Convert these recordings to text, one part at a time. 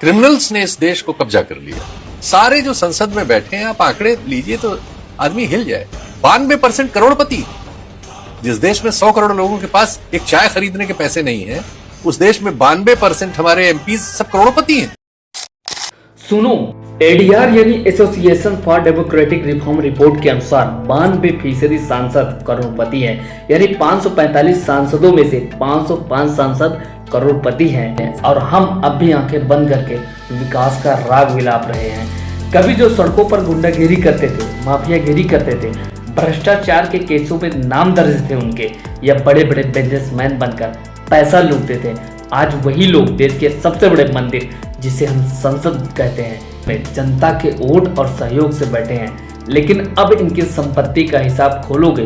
Criminals ने इस देश को कब्जा कर लिया। सारे जो संसद में बैठे हैं, आप आंकड़े लीजिए तो आदमी हिल जाए। 92% करोड़पति। जिस देश में 100 करोड़ लोगों के पास एक चाय खरीदने के पैसे नहीं है, उस देश में 92% हमारे एमपीज सब करोड़पति हैं। सुनो, एडीआर यानी association for democratic reform report के अनुसार 92% सांसद करोड़पति हैं, यानी 545 सांसदों में से 505 सांसद करोड़पति हैं। और हम अब भी आंखें बंद करके विकास का राग विलाप रहे हैं। कभी जो सड़कों पर गुंडागिरी करते थे, माफियागिरी करते थे, भ्रष्टाचार के केसों में नाम दर्ज थे उनके, या बड़े बड़े बिजनेसमैन बनकर पैसा लूटते थे, आज वही लोग देश के सबसे बड़े मंदिर, जिसे हम संसद कहते हैं, में जनता के वोट और सहयोग से बैठे हैं। लेकिन अब इनकी संपत्ति का हिसाब खोलोगे,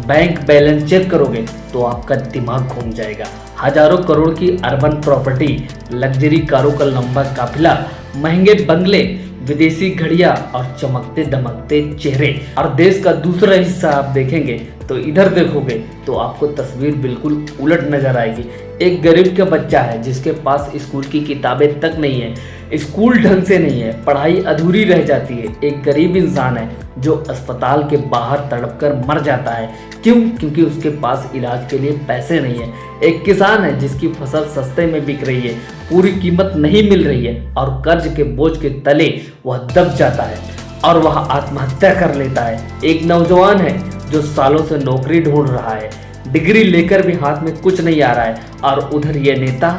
बैंक बैलेंस चेक करोगे तो आपका दिमाग घूम जाएगा। हजारों करोड़ की अर्बन प्रॉपर्टी, लग्जरी कारों का लंबा काफिला, महंगे बंगले, विदेशी घड़ियां और चमकते दमकते चेहरे। और देश का दूसरा हिस्सा आप देखेंगे तो इधर देखोगे तो आपको तस्वीर बिल्कुल उलट नजर आएगी। एक गरीब का बच्चा है जिसके पास स्कूल की किताबें तक नहीं है, स्कूल ढंग से नहीं है, पढ़ाई अधूरी रह जाती है। एक गरीब इंसान है जो अस्पताल के बाहर तड़पकर मर जाता है। क्यों? क्योंकि उसके पास इलाज के लिए पैसे नहीं है। एक किसान है जिसकी फसल सस्ते में बिक रही है, पूरी कीमत नहीं मिल रही है और कर्ज के बोझ के तले वह दब जाता है और वह आत्महत्या कर लेता है। एक नौजवान है जो सालों से नौकरी ढूंढ रहा है, डिग्री लेकर भी हाथ में कुछ नहीं आ रहा है, और उधर ये नेता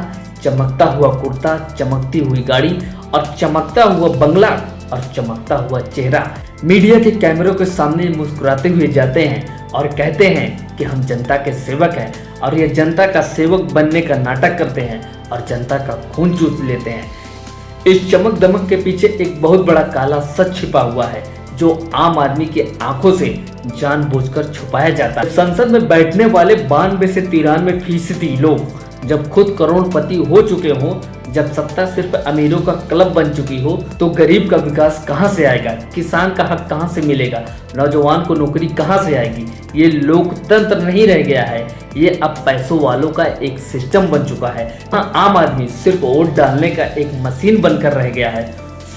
चमकता हुआ कुर्ता, चमकती हुई गाड़ी और चमकता हुआ बंगला और चमकता हुआ चेहरा मीडिया के कैमरों के सामने मुस्कुराते हुए जाते हैं और कहते हैं कि हम जनता के सेवक हैं, और ये जनता का सेवक बनने का नाटक करते हैं और जनता का खून चूस लेते हैं। इस चमक दमक के पीछे एक बहुत बड़ा काला सच छिपा हुआ है जो आम आदमी की आंखों से जानबूझकर छुपाया जाता है। संसद में बैठने वाले 92 से 93% लोग जब खुद करोड़पति हो चुके हों, जब सत्ता सिर्फ अमीरों का क्लब बन चुकी हो, तो गरीब का विकास कहां से आएगा? किसान का हक कहां से मिलेगा? नौजवान को नौकरी कहां से आएगी? ये लोकतंत्र नहीं रह गया है, ये अब पैसों वालों का एक सिस्टम बन चुका है। हाँ, आम आदमी सिर्फ वोट डालने का एक मशीन बनकर रह गया है।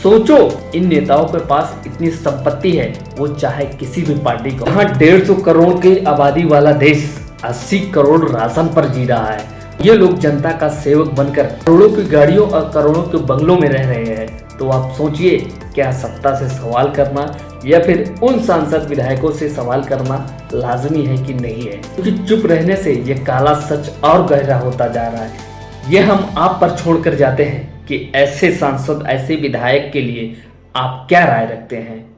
सोचो, इन नेताओं के पास इतनी संपत्ति है, वो चाहे किसी भी पार्टी को। यहाँ 150 करोड़ की आबादी वाला देश 80 करोड़ राशन पर जी रहा है। ये लोग जनता का सेवक बनकर करोड़ों की गाड़ियों और करोड़ों के बंगलों में रह रहे हैं। तो आप सोचिए, क्या सत्ता से सवाल करना या फिर उन सांसद विधायकों से सवाल करना लाजमी है कि नहीं है? क्योंकि चुप रहने से ये काला सच और गहरा होता जा रहा है। ये हम आप पर छोड़कर जाते हैं कि ऐसे सांसद, ऐसे विधायक के लिए आप क्या राय रखते हैं।